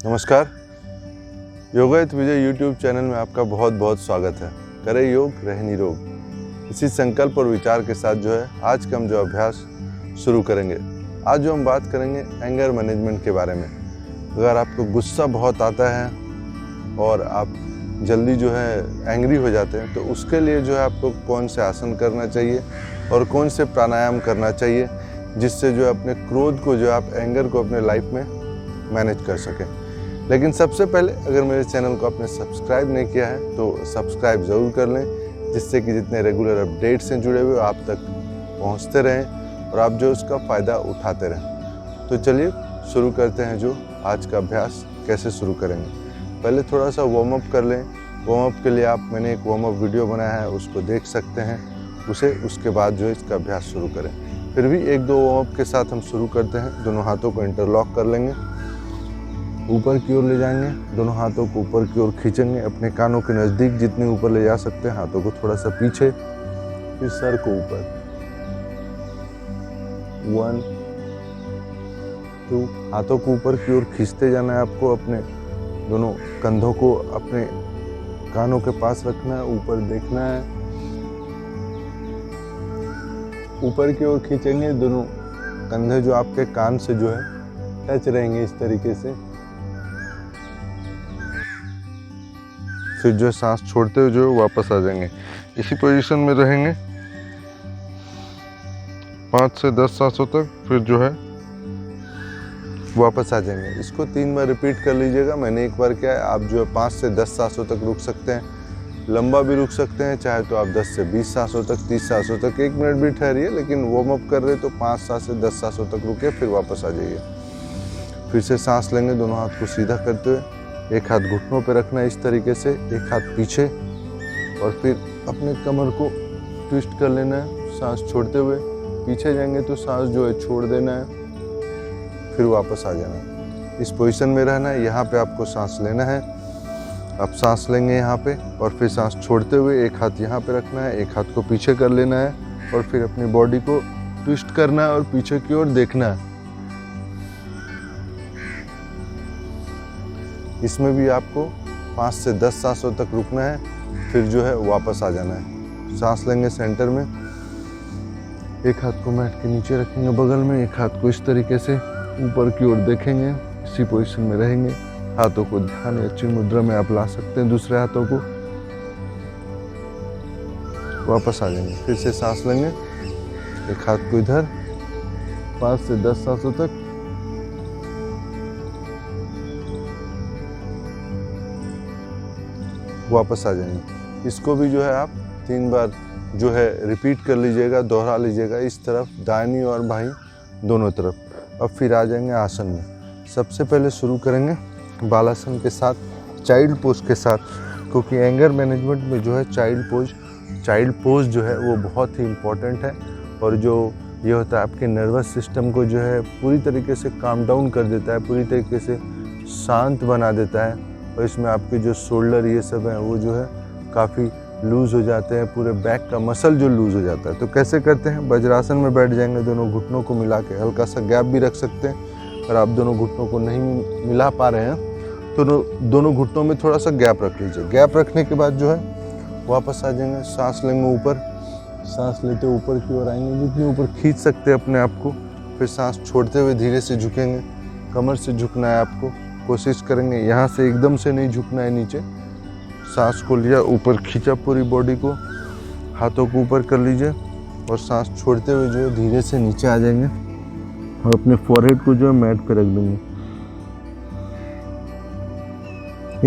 नमस्कार। योगायत विजय YouTube channel में आपका बहुत बहुत स्वागत है। करें योग, रहे निरोग। इसी संकल्प और विचार के साथ जो है आज का हम जो अभ्यास शुरू करेंगे। आज जो हम बात करेंगे एंगर मैनेजमेंट के बारे में। अगर आपको गुस्सा बहुत आता है और आप जल्दी जो है एंग्री हो जाते हैं तो उसके लिए जो है आपको कौन से आसन करना चाहिए और कौन से प्राणायाम करना चाहिए जिससे जो है अपने क्रोध को जो है आप एंगर को अपने लाइफ में मैनेज कर सकें। लेकिन सबसे पहले अगर मेरे चैनल को आपने सब्सक्राइब नहीं किया है तो सब्सक्राइब ज़रूर कर लें, जिससे कि जितने रेगुलर अपडेट्स से जुड़े हुए आप तक पहुंचते रहें और आप जो उसका फ़ायदा उठाते रहें। तो चलिए शुरू करते हैं। जो आज का अभ्यास कैसे शुरू करेंगे, पहले थोड़ा सा वार्म अप कर लें। वार्म अप के लिए मैंने एक वार्म अप वीडियो बनाया है, उसको देख सकते हैं। उसके बाद जो है इसका अभ्यास शुरू करें। फिर भी एक दो वार्म अप के साथ हम शुरू करते हैं। दोनों हाथों को इंटरलॉक कर लेंगे, ऊपर की ओर ले जाएंगे, दोनों हाथों को ऊपर की ओर खींचेंगे, अपने कानों के नज़दीक जितने ऊपर ले जा सकते हैं, हाथों को थोड़ा सा पीछे, फिर सर को ऊपर। 1 2 हाथों को ऊपर की ओर खींचते जाना है आपको। अपने दोनों कंधों को अपने कानों के पास रखना है, ऊपर देखना है, ऊपर की ओर खींचेंगे। दोनों कंधे जो आपके कान से जो है टच रहेंगे इस तरीके से। फिर जो है सांस छोड़ते हुए जो है वापस आ जाएंगे। इसी पोजीशन में रहेंगे 5 से 10 सांसों तक, फिर जो है वापस आ जाएंगे। इसको 3 बार रिपीट कर लीजिएगा। मैंने एक बार किया है, आप जो है 5 से 10 सांसों तक रुक सकते हैं, लंबा भी रुक सकते हैं। चाहे तो आप 10 से 20 सांसों तक, 30 सांसों तक, 1 मिनट भी ठहरिए। लेकिन वार्म अप कर रहे तो 5 से 10 सांसों तक रुके, फिर वापस आ जाइए। फिर से सांस लेंगे, दोनों हाथ को सीधा करते हुए, एक हाथ घुटनों पे रखना है इस तरीके से, एक हाथ पीछे, और फिर अपने कमर को ट्विस्ट कर लेना है। सांस छोड़ते हुए पीछे जाएंगे तो सांस जो है छोड़ देना है, फिर वापस आ जाना है। इस पोजीशन में रहना है। यहाँ पे आपको सांस लेना है। आप सांस लेंगे यहाँ पे और फिर सांस छोड़ते हुए एक हाथ यहाँ पे रखना है, एक हाथ को पीछे कर लेना है और फिर अपनी बॉडी को ट्विस्ट करना है और पीछे की ओर देखना है। इसमें भी आपको 5 से 10 सांसों तक रुकना है, फिर जो है वापस आ जाना है। सांस लेंगे सेंटर में, एक हाथ को मैट के नीचे रखेंगे बगल में, एक हाथ को इस तरीके से ऊपर की ओर देखेंगे, इसी पोजीशन में रहेंगे। हाथों को ध्यान या अच्छी मुद्रा में आप ला सकते हैं। दूसरे हाथों को वापस आ जाएंगे। फिर से सांस लेंगे, एक हाथ को इधर, 5 से 10 सांसों तक, वापस आ जाएंगे। इसको भी जो है आप 3 बार जो है रिपीट कर लीजिएगा, दोहरा लीजिएगा, इस तरफ दाहिनी और बाईं दोनों तरफ। अब फिर आ जाएंगे आसन में। सबसे पहले शुरू करेंगे बालासन के साथ, चाइल्ड पोज के साथ, क्योंकि एंगर मैनेजमेंट में जो है चाइल्ड पोज जो है वो बहुत ही इम्पोर्टेंट है। और जो ये होता है आपके नर्वस सिस्टम को जो है पूरी तरीके से काम डाउन कर देता है, पूरी तरीके से शांत बना देता है। और इसमें आपके जो शोल्डर ये सब हैं वो जो है काफ़ी लूज़ हो जाते हैं, पूरे बैक का मसल जो लूज़ हो जाता है। तो कैसे करते हैं, वज्रासन में बैठ जाएंगे, दोनों घुटनों को मिला के, हल्का सा गैप भी रख सकते हैं। अगर आप दोनों घुटनों को नहीं मिला पा रहे हैं तो दोनों घुटनों में थोड़ा सा गैप रख लीजिए। गैप रखने के बाद जो है वापस आ जाएंगे। सांस लेंगे ऊपर, सांस लेते ऊपर की ओर आएंगे, जितनी ऊपर खींच सकते हैं अपने आप को। फिर सांस छोड़ते हुए धीरे से झुकेंगे, कमर से झुकना है आपको। कोशिश करेंगे यहाँ से एकदम से नहीं झुकना है नीचे। सांस को लिया, ऊपर खींचा पूरी बॉडी को, हाथों को ऊपर कर लीजिए और सांस छोड़ते हुए जो है धीरे से नीचे आ जाएंगे और अपने फॉरहेड को जो है मैट पे रख देंगे।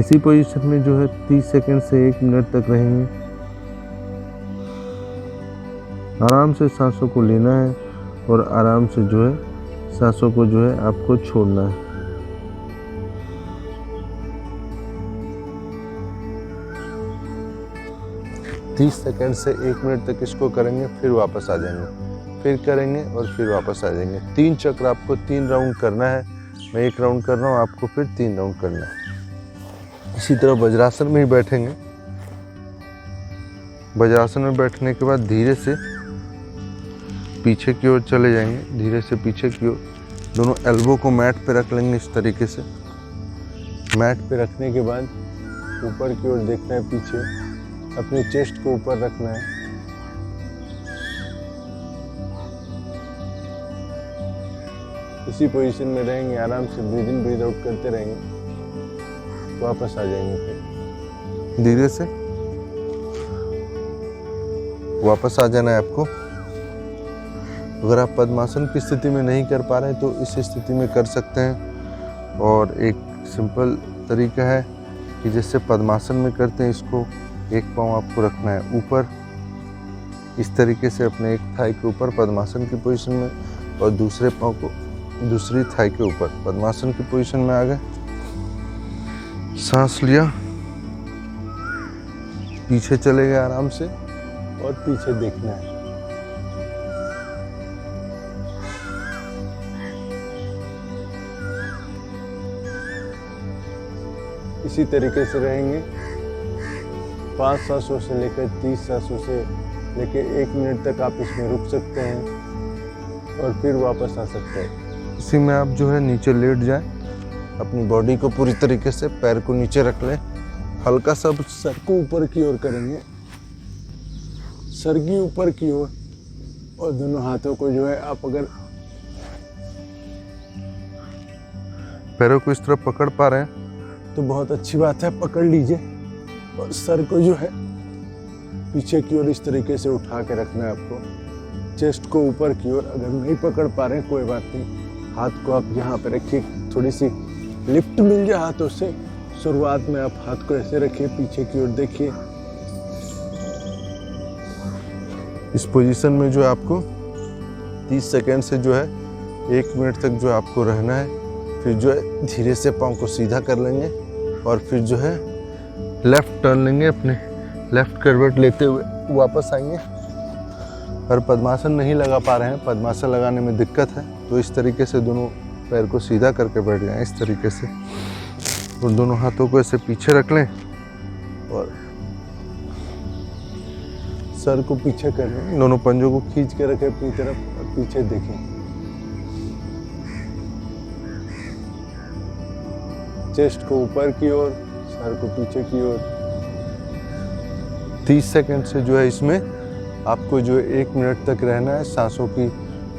इसी पोजीशन में जो है 30 सेकंड से 1 मिनट तक रहेंगे। आराम से सांसों को लेना है और आराम से जो है सांसों को जो है आपको छोड़ना है। 30 सेकंड से 1 मिनट तक इसको करेंगे, फिर वापस आ जाएंगे, फिर करेंगे और फिर वापस आ जाएंगे। 3 चक्र आपको 3 राउंड करना है। मैं 1 राउंड कर रहा हूँ, आपको फिर 3 राउंड करना है। इसी तरह वज्रासन में ही बैठेंगे। वज्रासन में बैठने के बाद धीरे से पीछे की ओर चले जाएंगे, धीरे से पीछे की ओर। दोनों एल्बो को मैट पे रख लेंगे इस तरीके से। मैट पे रखने के बाद ऊपर की ओर देखना है, पीछे अपने चेस्ट को ऊपर रखना है। इसी पोजीशन में रहेंगे, आराम से ब्रीद इन ब्रीद आउट करते रहेंगे, वापस आ जाएंगे। फिर धीरे से वापस आ जाना है आपको। अगर आप पद्मासन की स्थिति में नहीं कर पा रहे हैं तो इस स्थिति में कर सकते हैं। और एक सिंपल तरीका है कि जैसे पद्मासन में करते हैं, इसको एक पाँव आपको रखना है ऊपर, इस तरीके से अपने एक थाई के ऊपर पद्मासन की पोजीशन में, और दूसरे पाँव को दूसरी थाई के ऊपर पद्मासन की पोजीशन में आ गए। सांस लिया, पीछे चले गए आराम से, और पीछे देखना है। इसी तरीके से रहेंगे 5 सांसों से लेकर 30 सांसों से लेकर 1 मिनट तक आप इसमें रुक सकते हैं और फिर वापस आ सकते हैं। इसी में आप जो है नीचे लेट जाएं, अपनी बॉडी को पूरी तरीके से, पैर को नीचे रख लें, हल्का सा सर को ऊपर की ओर करेंगे, सर की ऊपर की ओर, और दोनों हाथों को जो है आप अगर पैरों को इस तरह पकड़ पा रहे हैं तो बहुत अच्छी बात है, पकड़ लीजिए। और सर को जो है पीछे की ओर इस तरीके से उठा के रखना है आपको, चेस्ट को ऊपर की ओर। अगर नहीं पकड़ पा रहे हैं कोई बात नहीं, हाथ को आप यहाँ पे रखिए, थोड़ी सी लिफ्ट मिल जाए हाथों से। शुरुआत में आप हाथ को ऐसे रखिए, पीछे की ओर देखिए। इस पोजीशन में जो है आपको 30 सेकेंड से जो है 1 मिनट तक जो आपको रहना है। फिर जो है धीरे से पाँव को सीधा कर लेंगे और फिर जो है लेफ्ट टर्न लेंगे, अपने लेफ्ट करवट लेते हुए वापस आएंगे। और पद्मासन नहीं लगा पा रहे हैं, पद्मासन लगाने में दिक्कत है, तो इस तरीके से दोनों पैर को सीधा करके बैठ जाएं, इस तरीके से। और दोनों हाथों को ऐसे पीछे रख लें और सर को पीछे कर लें, दोनों पंजों को खींच के रखें अपनी तरफ और पीछे देखें। चेस्ट को ऊपर की ओर, सर को पीछे की ओर। 30 सेकंड से जो है इसमें आपको जो 1 मिनट तक रहना है, सांसों की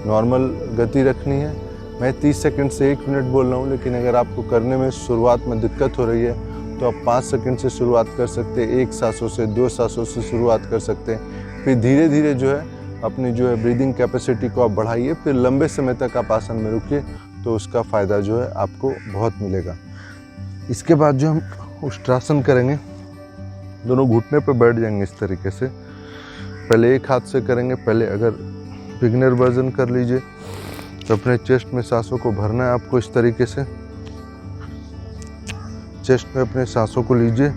नॉर्मल गति रखनी है। मैं 30 सेकंड से 1 मिनट बोल रहा हूँ, लेकिन अगर आपको करने में शुरुआत में दिक्कत हो रही है तो आप 5 सेकंड से शुरुआत कर सकते हैं, 1 सांसों से 2 सांसों से शुरुआत कर सकते हैं। फिर धीरे धीरे जो है अपनी जो है ब्रीदिंग कैपेसिटी को आप बढ़ाइए, फिर लंबे समय तक आप आसन में रुकिए, तो उसका फ़ायदा जो है आपको बहुत मिलेगा। इसके बाद जो हम उष्ट्रासन करेंगे, दोनों घुटने पे बैठ जाएंगे इस तरीके से। पहले एक हाथ से करेंगे, पहले अगर बिगिनर वर्जन कर लीजिए तो अपने चेस्ट में सांसों को भरना है आपको इस तरीके से। चेस्ट में अपने सांसों को लीजिए,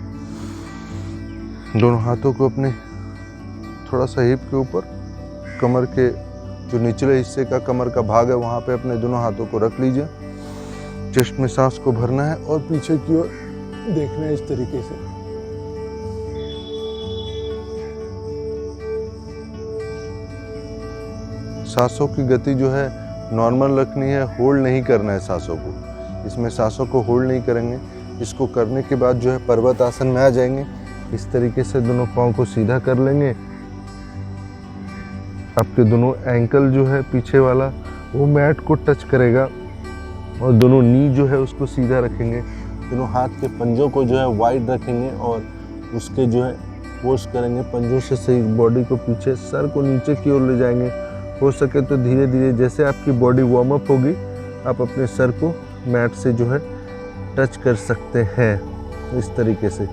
दोनों हाथों को अपने थोड़ा सा हिप के ऊपर, कमर के जो निचले हिस्से का कमर का भाग है वहाँ पे अपने दोनों हाथों को रख लीजिए। चेस्ट में सांस को भरना है और पीछे की ओर देखना है इस तरीके से। सांसों की गति जो है नॉर्मल रखनी है, होल्ड नहीं करना है सांसों को। इसमें सांसों को होल्ड नहीं करेंगे। इसको करने के बाद जो है पर्वत आसन में आ जाएंगे। इस तरीके से दोनों पाँव को सीधा कर लेंगे। आपके दोनों एंकल जो है पीछे वाला वो मैट को टच करेगा और दोनों नी जो है उसको सीधा रखेंगे। दोनों हाथ के पंजों को जो है वाइड रखेंगे और उसके जो है पुश करेंगे पंजों से सही बॉडी को पीछे, सर को नीचे की ओर ले जाएंगे। हो सके तो धीरे धीरे जैसे आपकी बॉडी वार्म अप होगी आप अपने सर को मैट से जो है टच कर सकते हैं। इस तरीके से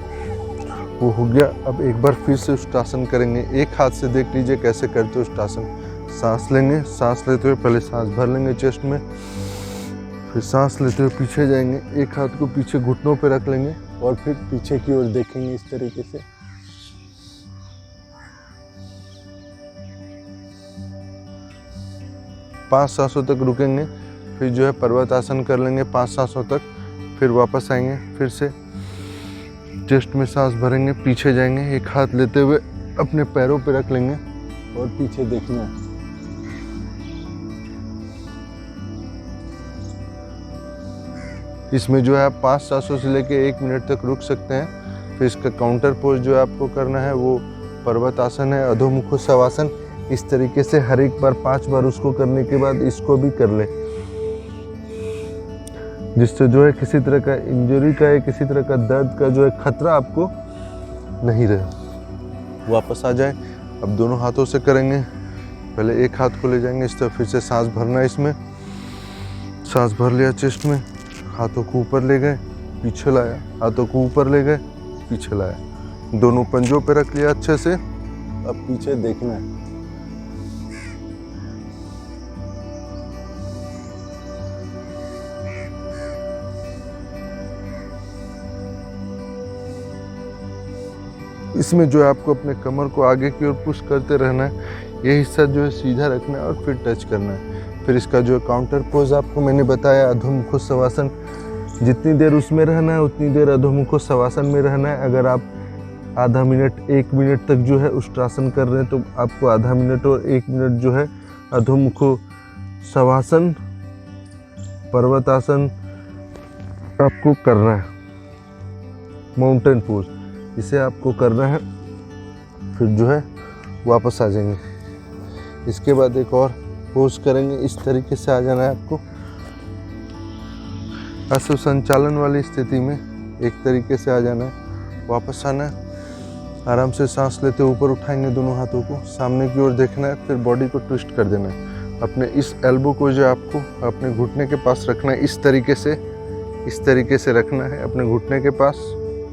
वो हो गया। अब एक बार फिर से उष्ट्रासन करेंगे। एक हाथ से देख लीजिए कैसे करते हो उष्ट्रासन। सांस लेंगे, सांस लेते हुए पहले सांस भर लेंगे चेस्ट में, फिर सांस लेते हुए पीछे जाएंगे, एक हाथ को पीछे घुटनों पे रख लेंगे और फिर पीछे की ओर देखेंगे इस तरीके से। पाँच सांसों तक रुकेंगे, फिर जो है पर्वत आसन कर लेंगे 5 सांसों तक, फिर वापस आएंगे, फिर से चेस्ट में सांस भरेंगे, पीछे जाएंगे, एक हाथ लेते हुए अपने पैरों पे रख लेंगे और पीछे देखना है। इसमें जो है आप 5 सांसों से लेके 1 मिनट तक रुक सकते हैं। फिर इसका काउंटर पोज जो आपको करना है वो पर्वत आसन है, अधोमुखो शवासन। इस तरीके से हर एक बार 5 बार उसको करने के बाद इसको भी कर ले, जिससे जो है किसी तरह का इंजरी का या किसी तरह का दर्द का जो है खतरा आपको नहीं रहे। वापस आ जाए। अब दोनों हाथों से करेंगे। पहले एक हाथ को ले जाएंगे इस तरह, फिर से सांस भरना है। इसमें सांस भर लिया चेस्ट में, हाथों को ऊपर ले गए, पीछे लाया, हाथों को ऊपर ले गए, पीछे लाया, दोनों पंजों पे रख लिया अच्छे से। अब पीछे देखना है। इसमें जो है आपको अपने कमर को आगे की ओर पुश करते रहना है। ये हिस्सा जो है सीधा रखना है और फिर टच करना है। फिर इसका जो काउंटर पोज आपको मैंने बताया, अधोमुखो शवासन, जितनी देर उसमें रहना है उतनी देर अधोमुखो शवासन में रहना है। अगर आप आधा मिनट 1 मिनट तक जो है उष्ट्रासन कर रहे हैं तो आपको आधा मिनट और 1 मिनट जो है अधोमुखो शवासन, पर्वतासन आपको करना है। माउंटेन पोज इसे आपको करना है। फिर जो है वापस आ जाएंगे। इसके बाद एक और पोज करेंगे। इस तरीके से आ जाना है आपको अश्व संचालन वाली स्थिति में। एक तरीके से आ जाना है, वापस आना है। आराम से सांस लेते ऊपर उठाएंगे दोनों हाथों को, सामने की ओर देखना है। फिर बॉडी को ट्विस्ट कर देना है। अपने इस एल्बो को जो आपको अपने घुटने के पास रखना है। इस तरीके से रखना है अपने घुटने के पास,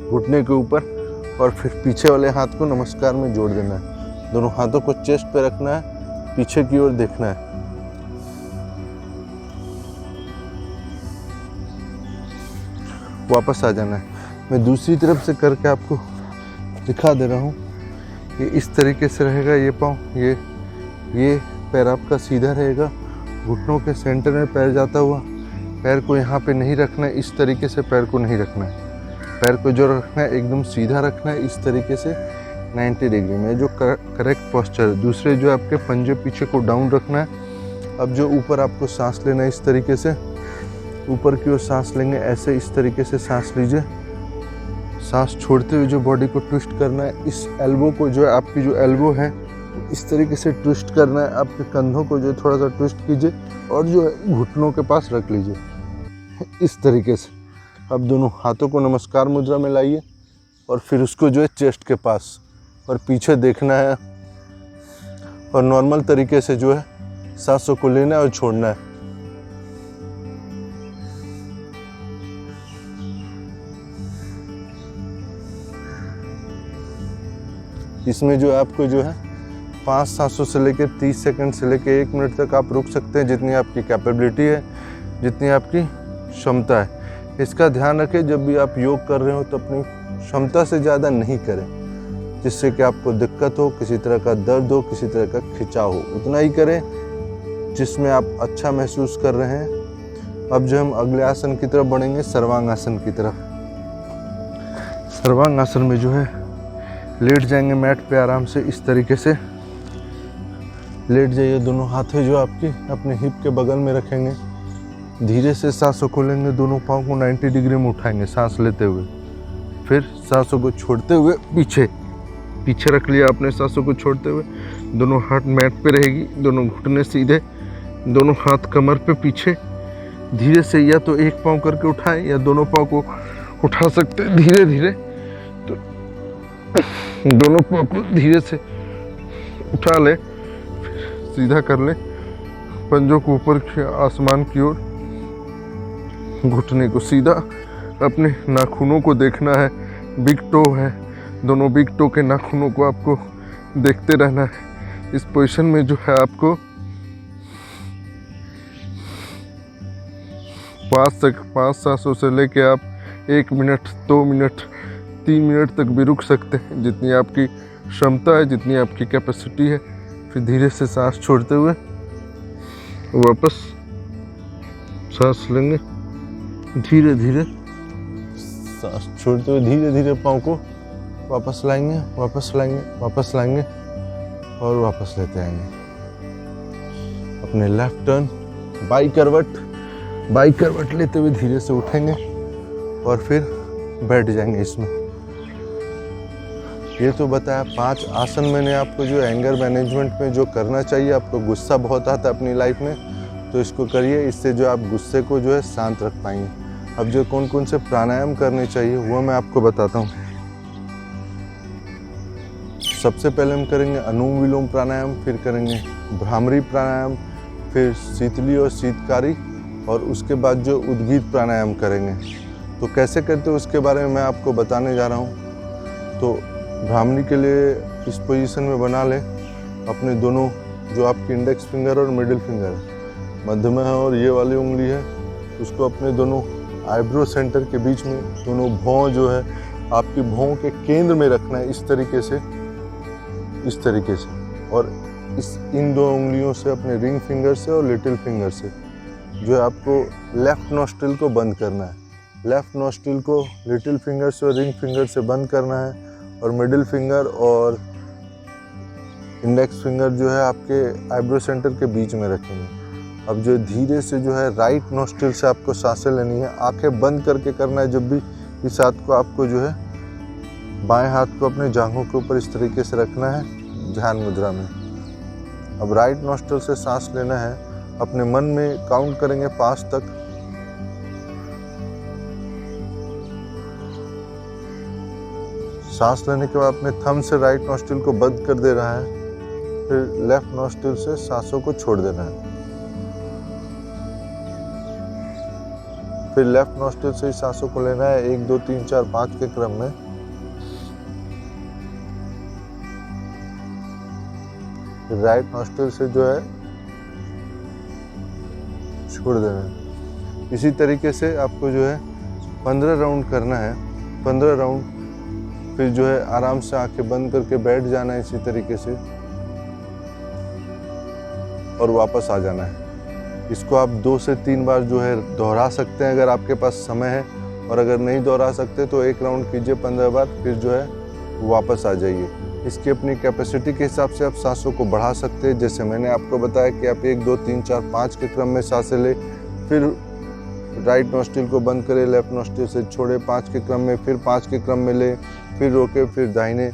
घुटने के ऊपर। और फिर पीछे वाले हाथ को नमस्कार में जोड़ देना है। दोनों हाथों को चेस्ट पे रखना है, पीछे की ओर देखना है। वापस आ जाना है। मैं दूसरी तरफ से करके आपको दिखा दे रहा हूँ। ये इस तरीके से रहेगा। ये पाँव, ये पैर आपका सीधा रहेगा, घुटनों के सेंटर में पैर जाता हुआ। पैर को यहाँ पे नहीं रखना है, इस तरीके से पैर को नहीं रखना है। पैर को जो रखना है एकदम सीधा रखना है, इस तरीके से 90 डिग्री में, जो करेक्ट पोस्चर है। दूसरे जो आपके पंजे पीछे को डाउन रखना है। अब जो ऊपर आपको सांस लेना है, इस तरीके से ऊपर की ओर सांस लेंगे। ऐसे इस तरीके से सांस लीजिए। सांस छोड़ते हुए जो बॉडी को ट्विस्ट करना है। इस एल्बो को जो है, आपकी जो एल्बो है इस तरीके से ट्विस्ट करना है। आपके कंधों को जो है थोड़ा सा ट्विस्ट कीजिए और जो है घुटनों के पास रख लीजिए इस तरीके से। अब दोनों हाथों को नमस्कार मुद्रा में लाइए और फिर उसको जो है चेस्ट के पास और पीछे देखना है और नॉर्मल तरीके से जो है सांसों को लेना है और छोड़ना है। इसमें जो है आपको जो है 5 सांसों से लेकर 30 सेकंड से लेकर 1 मिनट तक आप रुक सकते हैं, जितनी आपकी कैपेबिलिटी है, जितनी आपकी क्षमता है। इसका ध्यान रखें, जब भी आप योग कर रहे हो तो अपनी क्षमता से ज़्यादा नहीं करें, जिससे कि आपको दिक्कत हो, किसी तरह का दर्द हो, किसी तरह का खिंचाव हो। उतना ही करें जिसमें आप अच्छा महसूस कर रहे हैं। अब जो हम अगले आसन की तरफ बढ़ेंगे, सर्वांग आसन की तरफ। सर्वांग आसन में जो है लेट जाएंगे मैट पे आराम से, इस तरीके से लेट जाइए। दोनों हाथें जो आपकी अपने हिप के बगल में रखेंगे। धीरे से सांसों को लेंगे, दोनों पाँव को 90 डिग्री में उठाएंगे सांस लेते हुए। फिर सांसों को छोड़ते हुए पीछे रख लिया आपने। सांसों को छोड़ते हुए दोनों हाथ मैट पे रहेगी, दोनों घुटने सीधे, दोनों हाथ कमर पे पीछे। धीरे से या तो एक पाँव करके उठाएं या दोनों पाँव को उठा सकते हैं धीरे धीरे। तो दोनों पाँव को धीरे से उठा ले, सीधा कर ले, पंजों को ऊपर आसमान की ओर, घुटने को सीधा। अपने नाखूनों को देखना है, बिग टो है, दोनों बिग टो के नाखूनों को आपको देखते रहना है। इस पोजीशन में जो है आपको 5 सांसों से लेके आप 1 मिनट, 2 मिनट, 3 मिनट तक भी रुक सकते हैं, जितनी आपकी क्षमता है, जितनी आपकी कैपेसिटी है। फिर धीरे से सांस छोड़ते हुए वापस सांस लेंगे। धीरे धीरे सांस छोड़ते हुए धीरे धीरे पाँव को वापस लाएंगे और वापस लेते आएंगे। अपने लेफ्ट टर्न, बाई करवट, बाई करवट लेते हुए धीरे से उठेंगे और फिर बैठ जाएंगे इसमें। ये तो बताया 5 आसन मैंने आपको जो एंगर मैनेजमेंट में जो करना चाहिए। आपको गुस्सा बहुत आता है अपनी लाइफ में, तो इसको करिए, इससे जो आप गुस्से को जो है शांत रख पाएंगे। अब जो कौन कौन से प्राणायाम करने चाहिए वो मैं आपको बताता हूँ। सबसे पहले हम करेंगे अनुलोम विलोम प्राणायाम, फिर करेंगे भ्रामरी प्राणायाम, फिर शीतली और शीतकारी, और उसके बाद जो उद्गीत प्राणायाम करेंगे। तो कैसे करते हो उसके बारे में मैं आपको बताने जा रहा हूँ। तो भ्रामरी के लिए इस पोजीशन में बना लें अपने दोनों, जो आपकी इंडेक्स फिंगर और मिडिल फिंगर है, मध्य में है और ये वाली उंगली है, उसको अपने दोनों आईब्रो सेंटर के बीच में, दोनों भौं जो है आपकी भौं के केंद्र में रखना है, इस तरीके से, इस तरीके से। और इन 2 उंगलियों से, अपने रिंग फिंगर से और लिटिल फिंगर से, जो है आपको लेफ्ट नॉस्ट्रिल को बंद करना है। लेफ्ट नॉस्ट्रिल को लिटिल फिंगर से और रिंग फिंगर से बंद करना है, और मिडिल फिंगर और इंडेक्स फिंगर जो है आपके आईब्रो सेंटर के बीच में रखेंगे। अब जो धीरे से जो है राइट नॉस्ट्रिल से आपको सांसें लेनी है, आंखें बंद करके करना है। जब भी इस हाथ को आपको जो है बाएं हाथ को अपने जांघों के ऊपर इस तरीके से रखना है ध्यान मुद्रा में। अब राइट नॉस्ट्रिल से सांस लेना है, अपने मन में काउंट करेंगे 5 तक। सांस लेने के बाद अपने थंब से राइट नॉस्ट्रिल को बंद कर दे रहा है, फिर लेफ्ट नॉस्ट्रिल से सांसों को छोड़ देना है। फिर लेफ्ट नॉस्ट्रिल से ही सांसों को लेना है 1 2 3 4 5 के क्रम में। फिर राइट नॉस्ट्रिल से जो है छोड़ देना है। इसी तरीके से आपको जो है 15 राउंड करना है, 15 राउंड। फिर जो है आराम से आंखें बंद करके बैठ जाना है इसी तरीके से, और वापस आ जाना है। इसको आप 2 से 3 बार जो है दोहरा सकते हैं अगर आपके पास समय है, और अगर नहीं दोहरा सकते तो 1 राउंड कीजिए 15 बार, फिर जो है वापस आ जाइए। इसकी अपनी कैपेसिटी के हिसाब से आप सांसों को बढ़ा सकते हैं। जैसे मैंने आपको बताया कि आप 1 2 3 4 5 के क्रम में सांसें लें, फिर राइट नॉस्ट्रिल को बंद करें, लेफ्ट नॉस्ट्रिल से छोड़े 5 के क्रम में, फिर 5 के क्रम में ले, फिर रोके, फिर दाहिने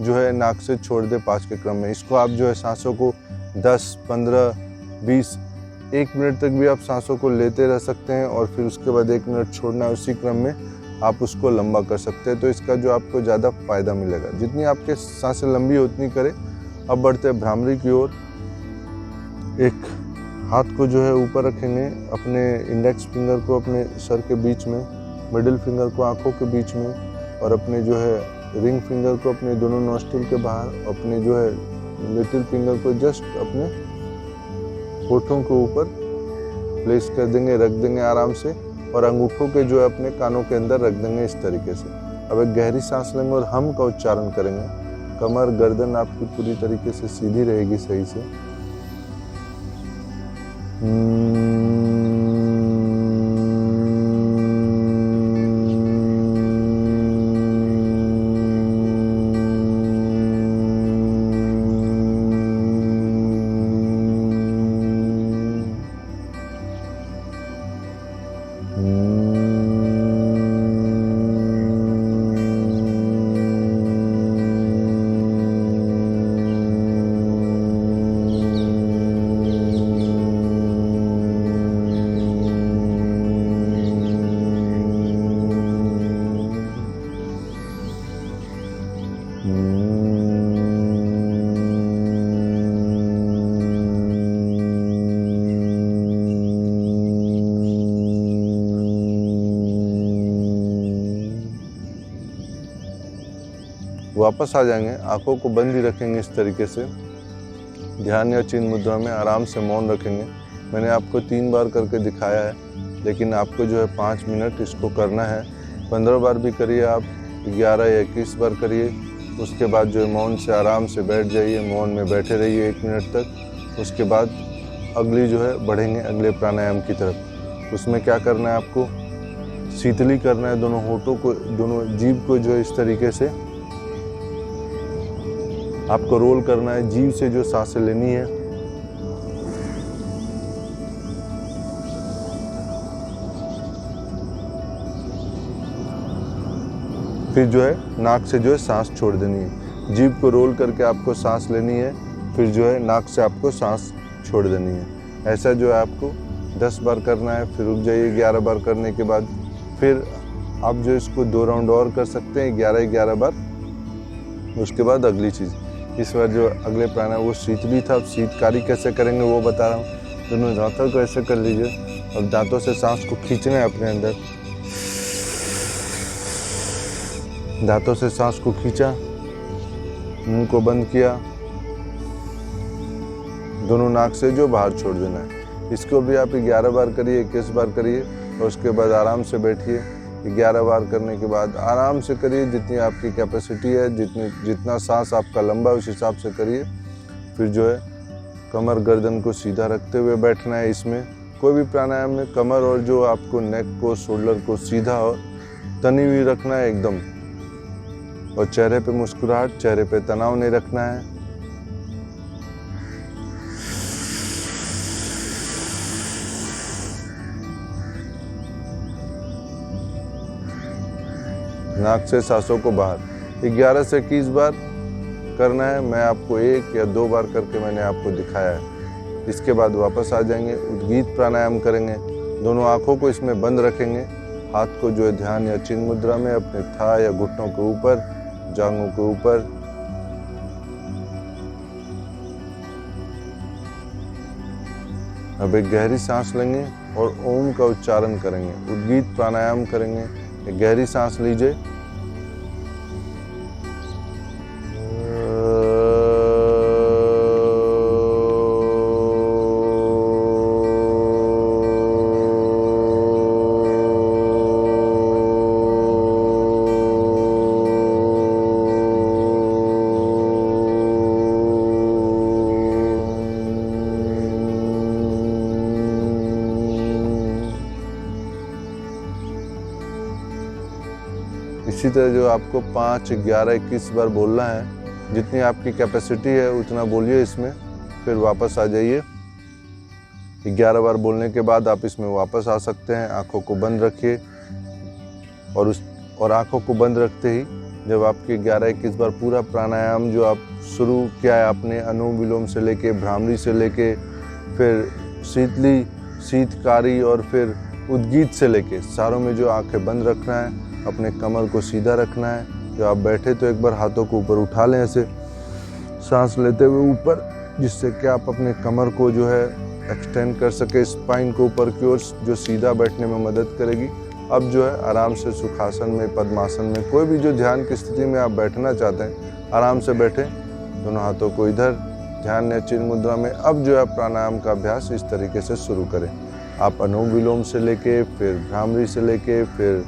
जो है नाक से छोड़ दे 5 के क्रम में। इसको आप जो है सांसों को 10 15 20 1 मिनट तक भी आप सांसों को लेते रह सकते हैं, और फिर उसके बाद 1 मिनट छोड़ना है। उसी क्रम में आप उसको लंबा कर सकते हैं, तो इसका जो आपको ज़्यादा फ़ायदा मिलेगा। जितनी आपके सांसें लंबी उतनी करें। अब बढ़ते हैं भ्रामरी की ओर। एक हाथ को जो है ऊपर रखेंगे, अपने इंडेक्स फिंगर को अपने सर के बीच में, मिडिल फिंगर को आंखों के बीच में, और अपने जो है रिंग फिंगर को अपने दोनों नॉस्ट्रिल के बाहर, अपने जो है लिटिल फिंगर को जस्ट अपने होठों के ऊपर प्लेस कर देंगे, रख देंगे आराम से, और अंगूठों के जो है अपने कानों के अंदर रख देंगे इस तरीके से। अब एक गहरी सांस लेंगे और हम का उच्चारण करेंगे। कमर गर्दन आपकी पूरी तरीके से सीधी रहेगी सही से। वापस आ जाएंगे, आंखों को बंद ही रखेंगे इस तरीके से, ध्यान या चिन्ह मुद्रा में आराम से मौन रखेंगे। मैंने आपको 3 बार करके दिखाया है, लेकिन आपको जो है 5 मिनट इसको करना है। 15 बार भी करिए आप, 11 या 21 बार करिए। उसके बाद जो है मौन से आराम से बैठ जाइए, मौन में बैठे रहिए 1 मिनट तक। उसके बाद अगली जो है बढ़ेंगे अगले प्राणायाम की तरफ। उसमें क्या करना है आपको, शीतली करना है दोनों होठों को, दोनों जीभ को जो है इस तरीके से आपको रोल करना है। जीभ से जो सांसें लेनी है, फिर जो है नाक से जो है सांस छोड़ देनी है। जीभ को रोल करके आपको सांस लेनी है, फिर जो है नाक से आपको सांस छोड़ देनी है। ऐसा जो है आपको 10 बार करना है। फिर रुक जाइए 11 बार करने के बाद। फिर आप जो इसको 2 राउंड और कर सकते हैं 11-11 बार। उसके बाद अगली चीज़, इस बार जो अगले प्राणायाम वो शीतली था। अब शीतकारी कैसे करेंगे वो बता रहा हूँ। दोनों दांतों को ऐसे कर लीजिए और दांतों से सांस को खींचना है अपने अंदर। दांतों से सांस को खींचा, मुंह को बंद किया, दोनों नाक से जो बाहर छोड़ देना है। इसको भी आप 11 बार करिए, 21 बार करिए और उसके बाद आराम से बैठिए। 11 बार करने के बाद आराम से करिए, जितनी आपकी कैपेसिटी है, जितना सांस आपका लंबा है उस हिसाब से करिए। फिर जो है कमर गर्दन को सीधा रखते हुए बैठना है। इसमें कोई भी प्राणायाम में कमर और जो आपको नेक को, शोल्डर को सीधा और तनी हुई रखना है एकदम। और चेहरे पे मुस्कुराहट, चेहरे पे तनाव नहीं रखना है। नाक से सांसों को बाहर 11 से 21 बार करना है। मैं आपको 1 या 2 बार करके मैंने आपको दिखाया है। इसके बाद वापस आ जाएंगे, उद्गीत प्राणायाम करेंगे। दोनों आंखों को इसमें बंद रखेंगे। हाथ को जो है ध्यान या चिन्ह मुद्रा में अपने थाह या घुटनों के ऊपर, जांघों के ऊपर। अब एक गहरी सांस लेंगे और ओम का उच्चारण करेंगे। उद्गीत प्राणायाम करेंगे। एक गहरी सांस लीजिए, इसी तरह जो आपको 5, 11, 21 बार बोलना है। जितनी आपकी कैपेसिटी है उतना बोलिए इसमें। फिर वापस आ जाइए। 11 बार बोलने के बाद आप इसमें वापस आ सकते हैं। आंखों को बंद रखिए और आंखों को बंद रखते ही जब आपके 11-21 बार पूरा प्राणायाम जो आप शुरू किया है आपने, अनुलोम विलोम से लेके, भ्रामरी से लेके, फिर शीतली, शीतकारी और फिर उद्गीत से लेके, सारों में जो आंखें बंद रखना है, अपने कमर को सीधा रखना है। जब आप बैठे तो एक बार हाथों को ऊपर उठा लें ऐसे सांस लेते हुए ऊपर, जिससे कि आप अपने कमर को जो है एक्सटेंड कर सके, स्पाइन को ऊपर की ओर, जो सीधा बैठने में मदद करेगी। अब जो है आराम से सुखासन में, पद्मासन में, कोई भी जो ध्यान की स्थिति में आप बैठना चाहते हैं, आराम से बैठें। दोनों हाथों को इधर, ध्यान या चिन्ह मुद्रा में। अब जो है प्राणायाम का अभ्यास इस तरीके से शुरू करें। आप अनुलोम विलोम से लेके, फिर भ्रामरी से लेके, फिर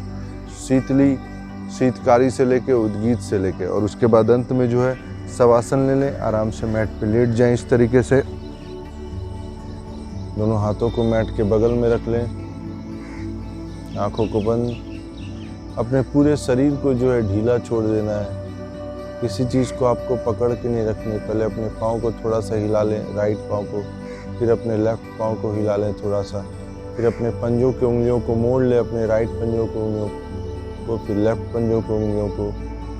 शीतली, शीतकारी से लेके, उद्गीत से लेके, और उसके बाद अंत में जो है शवासन ले लें। आराम से मैट पे लेट जाएं इस तरीके से। दोनों हाथों को मैट के बगल में रख लें, आंखों को बंद। अपने पूरे शरीर को जो है ढीला छोड़ देना है। किसी चीज़ को आपको पकड़ के नहीं रखनी। पहले अपने पाँव को थोड़ा सा हिला लें, राइट पाँव को, फिर अपने लेफ्ट पाँव को हिला लें थोड़ा सा, फिर अपने पंजों की उंगलियों को मोड़ लें, अपने राइट पंजों की उंगलियों को, फिर लेफ्ट पंजों की उंगलियों को।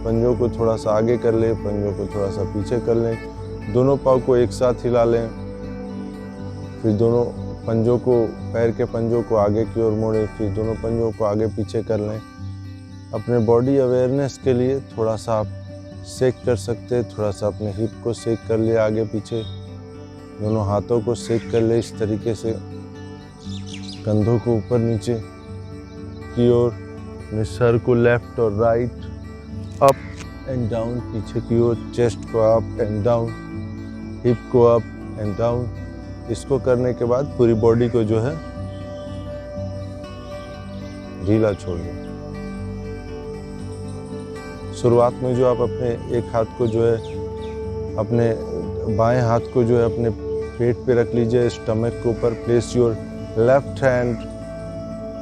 पंजों को थोड़ा सा आगे कर लें, पंजों को थोड़ा सा पीछे कर लें। दोनों पाँव को एक साथ हिला लें, फिर दोनों पंजों को, पैर के पंजों को आगे की ओर मोड़ें, फिर दोनों पंजों को आगे पीछे कर लें। अपने बॉडी अवेयरनेस के लिए थोड़ा सा आप शेक कर सकते हैं। थोड़ा सा अपने हिप को शेक कर ले आगे पीछे। दोनों हाथों को शेक कर ले इस तरीके से। कंधों को ऊपर नीचे की ओर, अपने सर को लेफ्ट और राइट, अप एंड डाउन, पीछे की ओर, चेस्ट को अप एंड डाउन, हिप को अप एंड डाउन। इसको करने के बाद पूरी बॉडी को जो है ढीला छोड़ दें। शुरुआत में जो आप अपने एक हाथ को जो है, अपने बाएं हाथ को जो है अपने पेट पे रख लीजिए, स्टमक के ऊपर। Place your left hand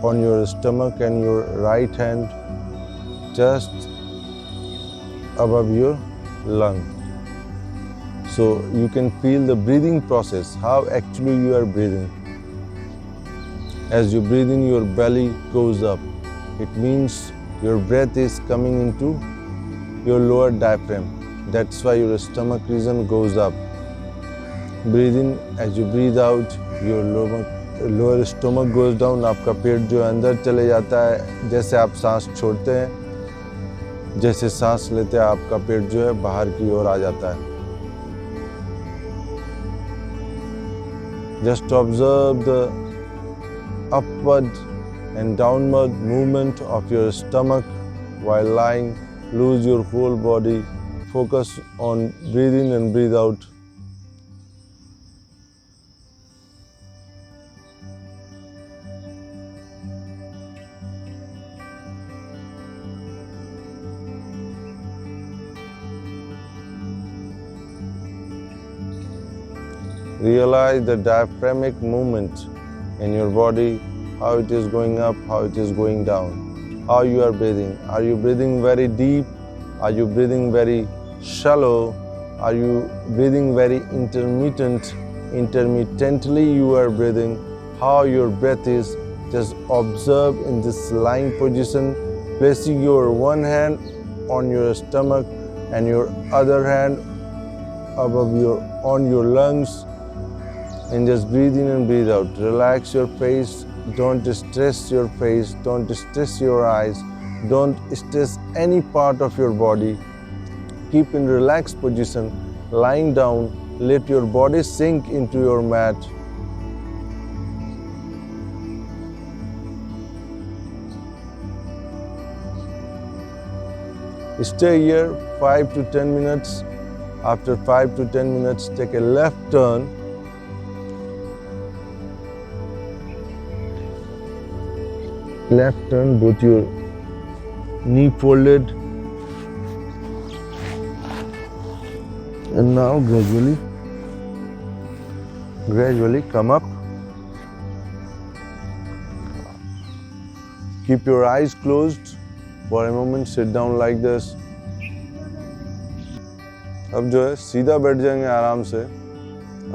on your stomach and your right hand just above your lung. So you can feel the breathing process, how actually you are breathing. As you breathe in, your belly goes up. It means your breath is coming into your lower diaphragm. That's why your stomach region goes up. Breathe in, as you breathe out, your lower stomach goes down. आपका पेट जो है अंदर चले जाता है। जैसे आप सांस छोड़ते हैं, जैसे सांस लेते हैं, आपका पेट जो है बाहर की ओर आ जाता है। Just observe the upward and downward movement of your stomach while lying. Lose your whole body. Focus on breathe in and breathe out. Realize the diaphragmatic movement in your body, how it is going up, how it is going down, how you are breathing. Are you breathing very deep? Are you breathing very shallow? Are you breathing very intermittently you are breathing? How your breath is. Just observe in this lying position, placing your one hand on your stomach and your other hand on your lungs. And just breathe in and breathe out. Relax your face. Don't stress your face. Don't stress your eyes. Don't stress any part of your body. Keep in relaxed position, lying down. Let your body sink into your mat. Stay here 5 to 10 minutes. After 5 to 10 minutes, take a left turn. Left turn, both your knee folded, and now gradually come up. Keep your eyes closed for a moment. Sit down like this. अब जो है सीधा बैठ जाएंगे आराम से,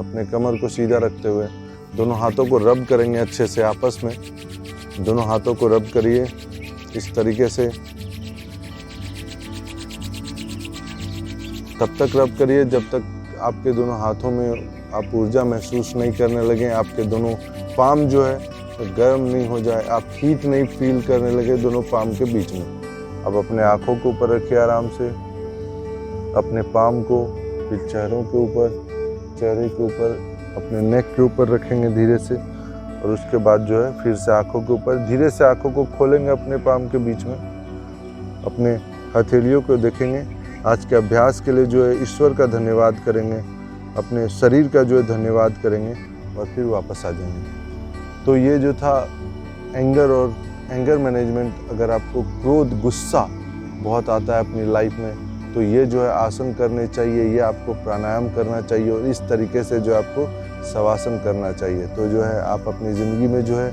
अपने कमर को सीधा रखते हुए। दोनों हाथों को रब करेंगे अच्छे से आपस में। दोनों हाथों को रब करिए इस तरीके से। तब तक रब करिए जब तक आपके दोनों हाथों में आप ऊर्जा महसूस नहीं करने लगे। आपके दोनों पाम जो है गर्म नहीं हो जाए, आप हीट नहीं फील करने लगे दोनों पाम के बीच में। अब अपने आँखों के ऊपर रखिए आराम से, अपने पाम को, फिर चेहरे के ऊपर, अपने नेक के ऊपर रखेंगे धीरे से। और उसके बाद जो है फिर से आँखों के ऊपर धीरे से आँखों को खोलेंगे अपने पाम के बीच में। अपने हथेलियों को देखेंगे। आज के अभ्यास के लिए जो है ईश्वर का धन्यवाद करेंगे, अपने शरीर का जो है धन्यवाद करेंगे और फिर वापस आ जाएंगे। तो ये जो था एंगर मैनेजमेंट। अगर आपको क्रोध, गुस्सा बहुत आता है अपनी लाइफ में, तो ये जो है आसन करने चाहिए, ये आपको प्राणायाम करना चाहिए और इस तरीके से जो आपको शवासन करना चाहिए। तो जो है आप अपनी ज़िंदगी में जो है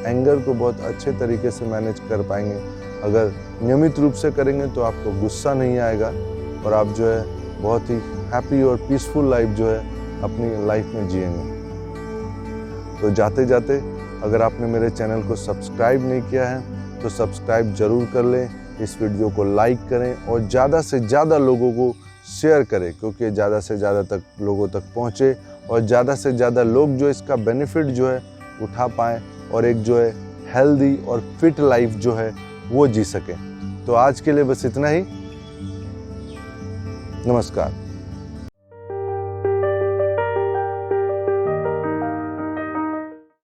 एंगर को बहुत अच्छे तरीके से मैनेज कर पाएंगे। अगर नियमित रूप से करेंगे तो आपको गुस्सा नहीं आएगा और आप जो है बहुत ही हैप्पी और पीसफुल लाइफ जो है अपनी लाइफ में जिएंगे। तो जाते जाते अगर आपने मेरे चैनल को सब्सक्राइब नहीं किया है तो सब्सक्राइब ज़रूर कर लें। इस वीडियो को लाइक करें और ज़्यादा से ज़्यादा लोगों को शेयर करें, क्योंकि ज़्यादा से ज़्यादा तक लोगों तक पहुँचे और ज़्यादा से ज़्यादा लोग जो इसका बेनिफिट जो है उठा पाएँ और एक जो है हेल्दी और फिट लाइफ जो है वो जी सकें। तो आज के लिए बस इतना ही। नमस्कार।